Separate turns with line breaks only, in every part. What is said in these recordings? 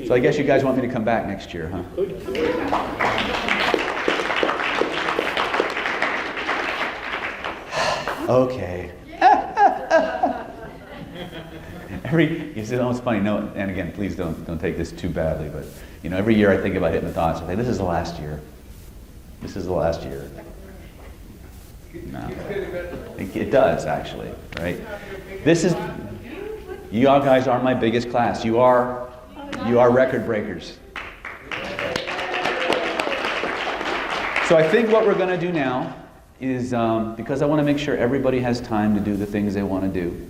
So I guess you guys want me to come back next year, huh? Okay. You said, oh, it's funny. No, and again, please don't take this too badly, but every year I think about hitting the thoughts. I think this is the last year. This is the last year. No, it does actually, right? This is. You all guys are my biggest class. You are record breakers. So I think what we're going to do now is, because I want to make sure everybody has time to do the things they want to do,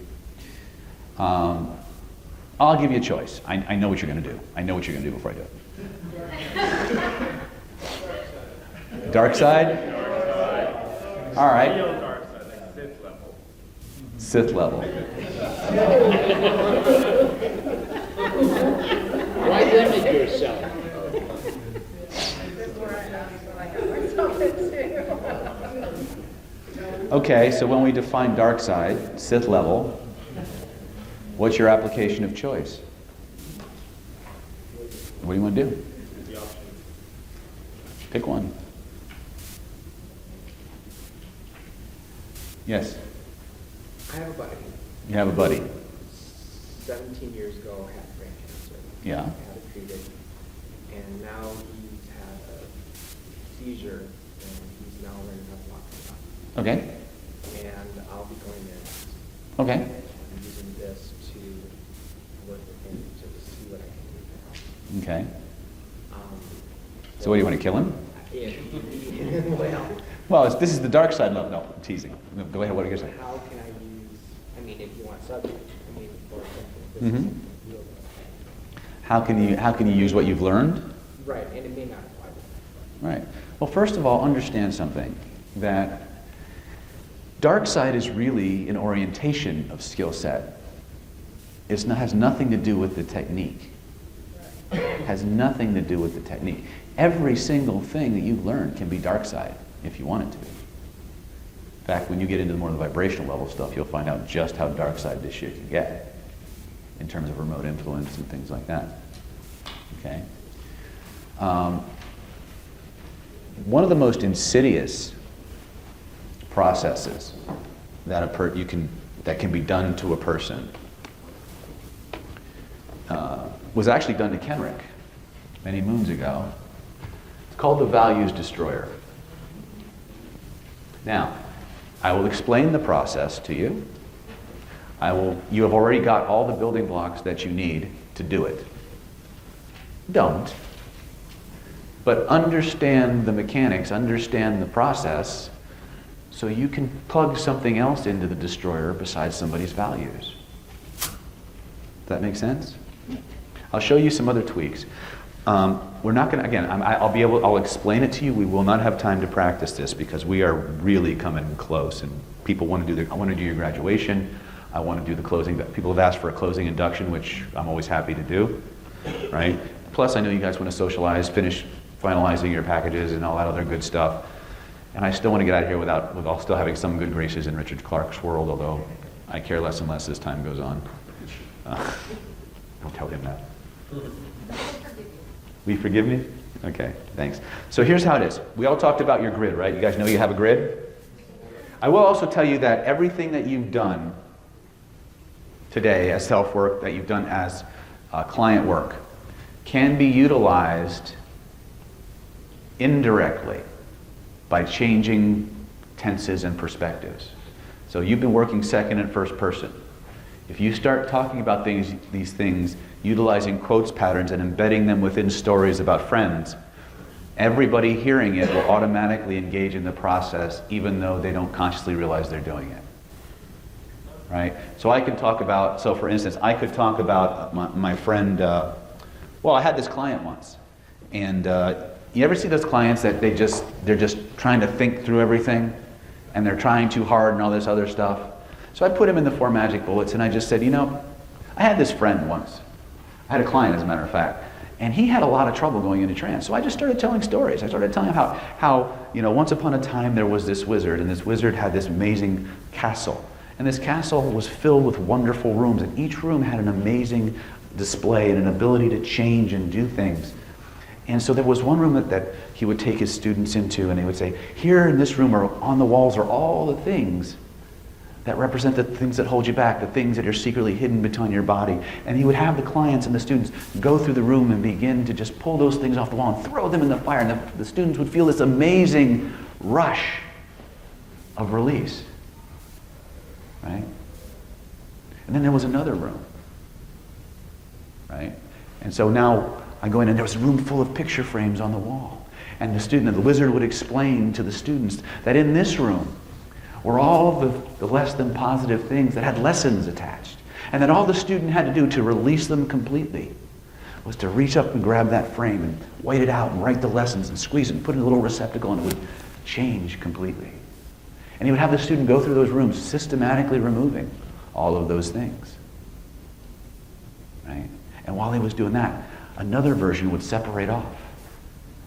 I'll give you a choice. I know what you're going to do. I know what you're going to do before I do it. Dark side? All right. Sith level.
Why limit yourself?
Okay, so when we define dark side, Sith level, what's your application of choice? What do you want to do? Pick one. Yes?
I have a buddy.
You have a buddy.
17 years ago had brain cancer.
Yeah.
Had it treated. And now he's had a seizure and he's now learning how to walk and talk.
Okay.
And I'll be going there next.
Okay.
I'm using this to work with him to see what I can do to help.
Okay. So what, do you want to kill him? Well, this is the dark side level. No, I'm teasing. Go ahead, what are you going to say?
How can I use, if you want subject, for example, this
Mm-hmm.
is yoga.
How can you use what you've learned?
Right, and it may not apply to that.
Right. Well, first of all, understand something, that dark side is really an orientation of skill set. It has nothing to do with the technique. It has nothing to do with the technique. Every single thing that you've learned can be dark side if you want it to be. In fact, when you get into more of the vibrational level stuff, you'll find out just how dark side this shit can get in terms of remote influence and things like that. Okay? One of the most insidious processes that that can be done to a person was actually done to Kenrick many moons ago. It's called the values destroyer. Now, I will explain the process to you. You have already got all the building blocks that you need to do it. Don't. But understand the mechanics, understand the process, so you can plug something else into the destroyer besides somebody's values. Does that make sense? I'll show you some other tweaks. We're not going to, again, I'll explain it to you. We will not have time to practice this because we are really coming close and people want to I want to do your graduation. I want to do the closing. People have asked for a closing induction, which I'm always happy to do, right? Plus, I know you guys want to socialize, finish finalizing your packages and all that other good stuff. And I still want to get out of here with still having some good graces in Richard Clark's world, although I care less and less as time goes on. Don't tell him that. Will you forgive me? Okay, thanks. So here's how it is. We all talked about your grid, right? You guys know you have a grid? I will also tell you that everything that you've done today as self-work, that you've done as client work, can be utilized indirectly by changing tenses and perspectives. So you've been working second and first person. If you start talking about these things, utilizing quotes patterns and embedding them within stories about friends, everybody hearing it will automatically engage in the process even though they don't consciously realize they're doing it. Right? So I could talk about, for instance, I could talk about my friend, I had this client once. And you ever see those clients that they're just trying to think through everything and they're trying too hard and all this other stuff? So I put him in the 4 magic bullets and I just said, I had this friend once. I had a client, as a matter of fact, and he had a lot of trouble going into trance. So I just started telling stories. I started telling him how once upon a time there was this wizard, and this wizard had this amazing castle. And And this castle was filled with wonderful rooms, and each room had an amazing display and an ability to change and do things. And so there was one room that he would take his students into, and he would say, here in this room or on the walls are all the things that represent the things that hold you back, the things that are secretly hidden between your body. And he would have the clients and the students go through the room and begin to just pull those things off the wall and throw them in the fire. And the students would feel this amazing rush of release. Right? And then there was another room. Right? And so now I go in, and there was a room full of picture frames on the wall. And the wizard would explain to the students that in this room were all the less than positive things that had lessons attached. And that all the student had to do to release them completely was to reach up and grab that frame and white it out and write the lessons and squeeze it and put it in a little receptacle, and it would change completely. And he would have the student go through those rooms systematically removing all of those things. Right? And while he was doing that, another version would separate off,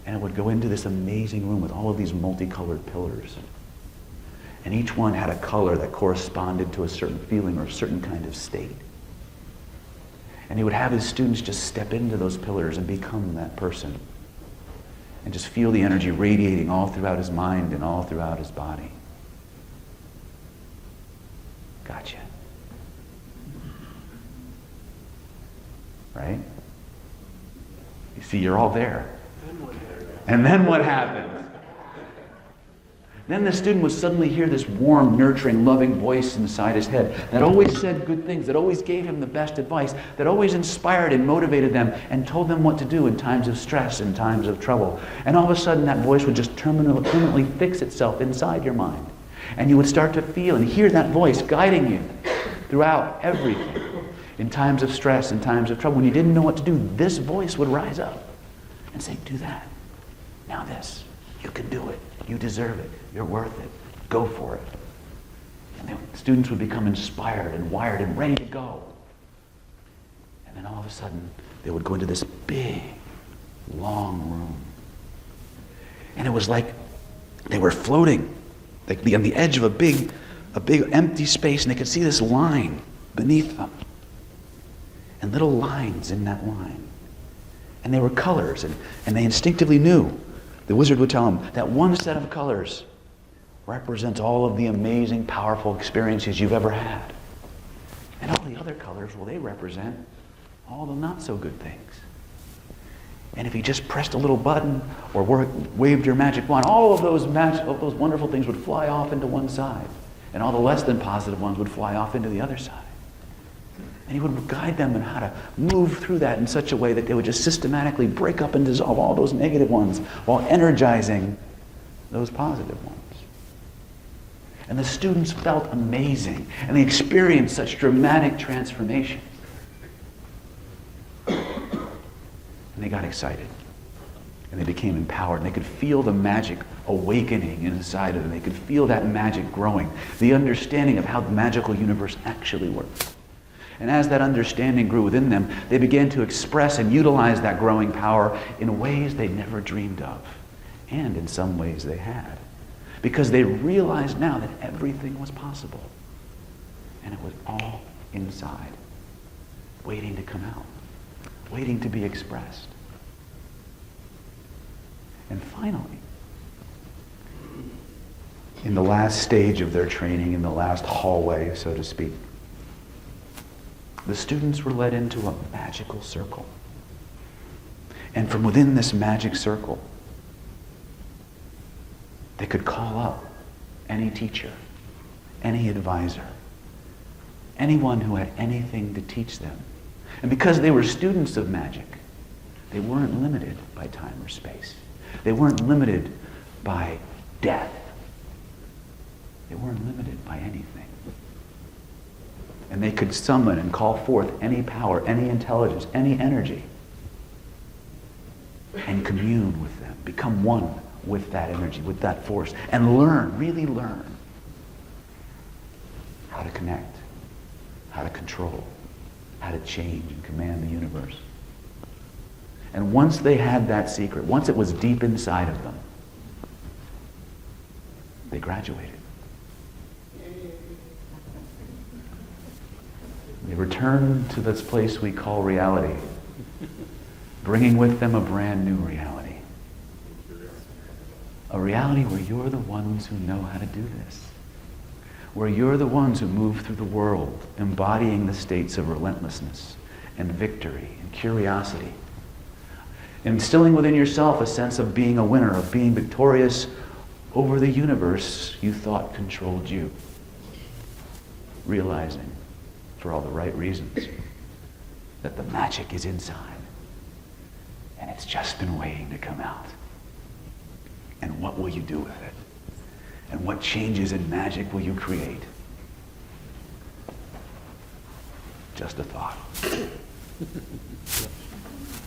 and it would go into this amazing room with all of these multicolored pillars. And each one had a color that corresponded to a certain feeling or a certain kind of state. And he would have his students just step into those pillars and become that person. And just feel the energy radiating all throughout his mind and all throughout his body. Gotcha. Right? You see, you're all there. And then what happens? Then the student would suddenly hear this warm, nurturing, loving voice inside his head that always said good things, that always gave him the best advice, that always inspired and motivated them and told them what to do in times of stress and times of trouble. And all of a sudden that voice would just permanently fix itself inside your mind. And you would start to feel and hear that voice guiding you throughout everything. In times of stress, in times of trouble, when you didn't know what to do, this voice would rise up and say, do that. Now this. You can do it. You deserve it. You're worth it. Go for it. And the students would become inspired and wired and ready to go. And then all of a sudden, they would go into this big, long room. And it was like they were floating, like on the edge of a big empty space, and they could see this line beneath them. And little lines in that line. And they were colors, and they instinctively knew. The wizard would tell them that one set of colors represents all of the amazing, powerful experiences you've ever had. And all the other colors, well, they represent all the not so good things. And if you just pressed a little button or waved your magic wand, all of those wonderful things would fly off into one side. And all the less than positive ones would fly off into the other side. And he would guide them in how to move through that in such a way that they would just systematically break up and dissolve all those negative ones while energizing those positive ones. And the students felt amazing, and they experienced such dramatic transformation. And they got excited, and they became empowered, and they could feel the magic awakening inside of them. They could feel that magic growing, the understanding of how the magical universe actually works. And as that understanding grew within them, they began to express and utilize that growing power in ways they never dreamed of. And in some ways they had. Because they realized now that everything was possible. And it was all inside, waiting to come out, waiting to be expressed. And finally, in the last stage of their training, in the last hallway, so to speak, the students were led into a magical circle. And from within this magic circle, they could call up any teacher, any advisor, anyone who had anything to teach them. And because they were students of magic, they weren't limited by time or space. They weren't limited by death. They weren't limited by anything. And they could summon and call forth any power, any intelligence, any energy, and commune with them, become one with that energy, with that force, and learn, really learn how to connect, how to control, how to change and command the universe. And once they had that secret, once it was deep inside of them, they graduated. They return to this place we call reality, bringing with them a brand new reality. A reality where you're the ones who know how to do this. Where you're the ones who move through the world, embodying the states of relentlessness and victory and curiosity. Instilling within yourself a sense of being a winner, of being victorious over the universe you thought controlled you. Realizing, for all the right reasons, that the magic is inside. And it's just been waiting to come out. And what will you do with it? And what changes in magic will you create? Just a thought.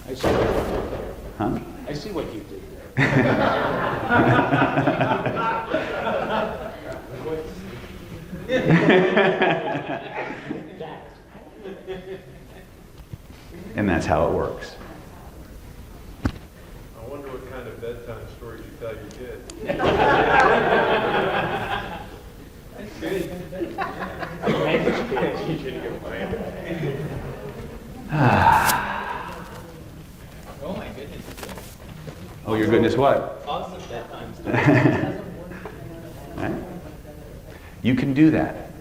I see what you did there.
Huh?
I see what you did there.
And that's how it works.
I wonder what kind of bedtime stories you tell your kids.
Oh my goodness.
Oh, your goodness, what?
Awesome bedtime story.
Right? You can do that.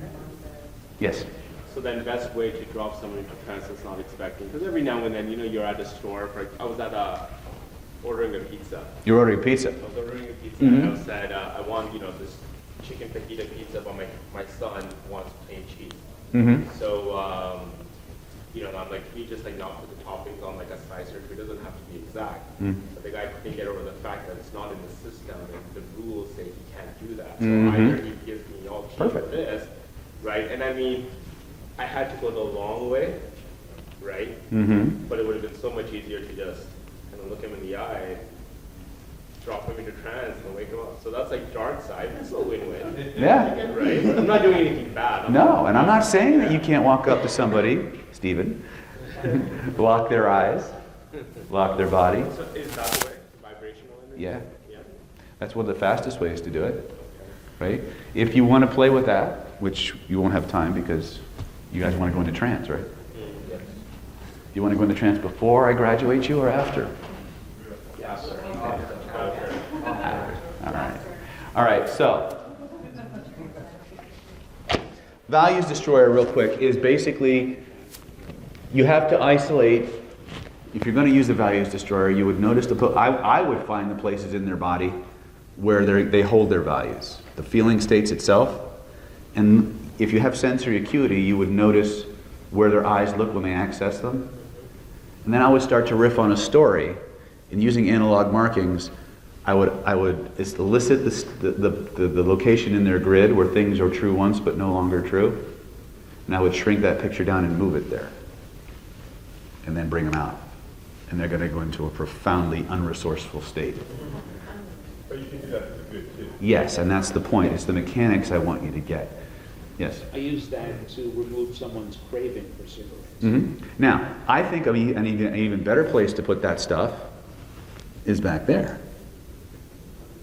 Yes?
So then best way to drop someone into trance that's not expecting, because every now and then, you're at a store, I was at ordering a pizza.
You're ordering pizza.
I was ordering a pizza and I said, I want, this chicken fajita pizza, but my son wants plain cheese.
Mm-hmm.
So, I'm like, can you just not put the toppings on like a slicer? It doesn't have to be exact. But the guy couldn't get over the fact that it's not in the system and the rules say he can't do that. So either he gives me all cheese for this, right? And I mean, I had to go the long way, right? But it would have been so much easier to just kind of look him in the eye, drop him into trance, and wake him up. So that's like dark side. It's a win-win.
Yeah.
Right? I'm not doing anything bad.
No, and I'm not saying that you can't walk up to somebody, Stephen, lock their eyes, lock their body.
So is that the way? Vibrational energy?
Yeah.
Yeah.
That's one of the fastest ways to do it, right? If you want to play with that, which you won't have time because you guys want to go into trance, right?
Yes.
You want to go into trance before I graduate you or after?
Yeah, sir.
All right. All right, so values destroyer, real quick, is basically you have to isolate. If you're going to use the values destroyer, you would notice I would find the places in their body where they hold their values, the feeling states itself, and if you have sensory acuity, you would notice where their eyes look when they access them. And then I would start to riff on a story, and using analog markings, I would elicit the location in their grid where things are true once but no longer true, and I would shrink that picture down and move it there, and then bring them out. And they're going to go into a profoundly unresourceful state.
But you can do that for the good too.
Yes, and that's the point. It's the mechanics I want you to get. Yes?
I use that to remove someone's craving for cigarettes.
Mm-hmm. Now, I think an even better place to put that stuff is back there.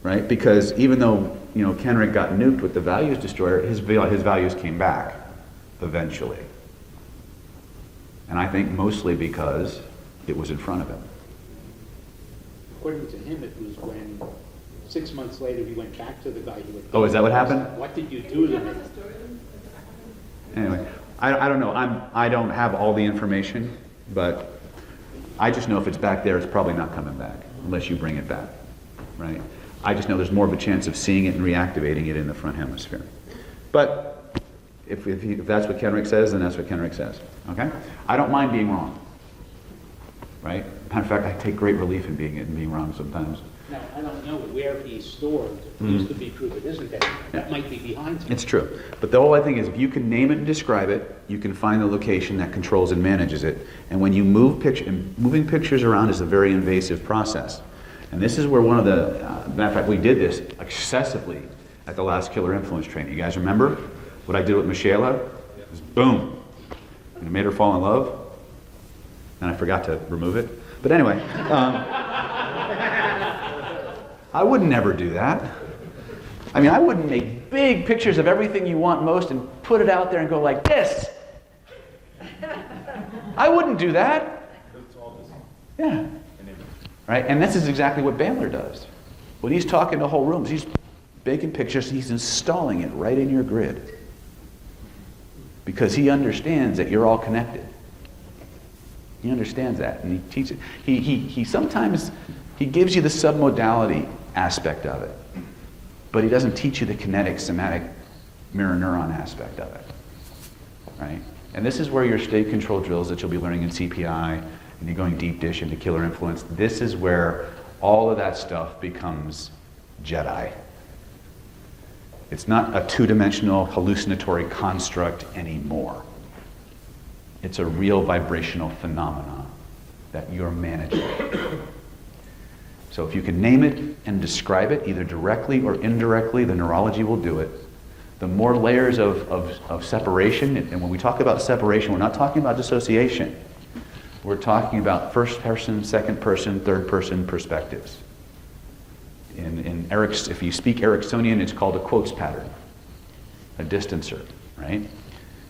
Right? Because even though, Kenrick got nuked with the values destroyer, his values came back eventually. And I think mostly because it was in front of him.
According to him, it was when 6 months later he went back to the guy who had...
Oh, is that what happened?
What did you do to me?
Anyway, I don't know. I don't have all the information, but I just know if it's back there, it's probably not coming back unless you bring it back, right? I just know there's more of a chance of seeing it and reactivating it in the front hemisphere. But if that's what Kenrick says, then that's what Kenrick says. Okay? I don't mind being wrong, right? Matter of fact, I take great relief in being wrong sometimes.
Now, I don't know where he's stored. It used to be true, but isn't that? That might be behind him.
It's true. But the whole thing is, if you can name it and describe it, you can find the location that controls and manages it. And when you moving pictures around is a very invasive process. And this is where one of the, matter of fact, we did this excessively at the last Killer Influence training. You guys remember what I did with Michaela? It was boom. And it made her fall in love. And I forgot to remove it. But anyway, I would never do that. I mean, I wouldn't make big pictures of everything you want most and put it out there and go like this. I wouldn't do that.
It's all this.
Yeah. Right? And this is exactly what Bandler does. When he's talking to whole rooms, he's making pictures, he's installing it right in your grid. Because he understands that you're all connected. He understands that, and he teaches. He sometimes he gives you the submodality aspect of it, but he doesn't teach you the kinetic, somatic, mirror neuron aspect of it, right? And this is where your state control drills that you'll be learning in CPI, and you're going deep dish into killer influence. This is where all of that stuff becomes Jedi. It's not a two-dimensional hallucinatory construct anymore. It's a real vibrational phenomenon that you're managing. So if you can name it and describe it, either directly or indirectly, the neurology will do it. The more layers of separation, and when we talk about separation, we're not talking about dissociation. We're talking about first person, second person, third person perspectives. In Eric's, if you speak Ericksonian, it's called a quotes pattern, a distancer, right?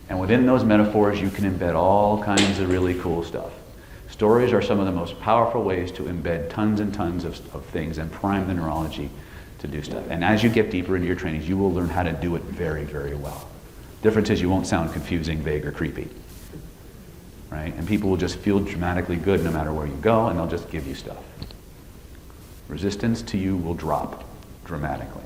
And within those metaphors, you can embed all kinds of really cool stuff. Stories are some of the most powerful ways to embed tons and tons of things and prime the neurology to do stuff. And as you get deeper into your trainings, you will learn how to do it very, very well. Difference is you won't sound confusing, vague, or creepy, right? And people will just feel dramatically good no matter where you go, and they'll just give you stuff. Resistance to you will drop dramatically.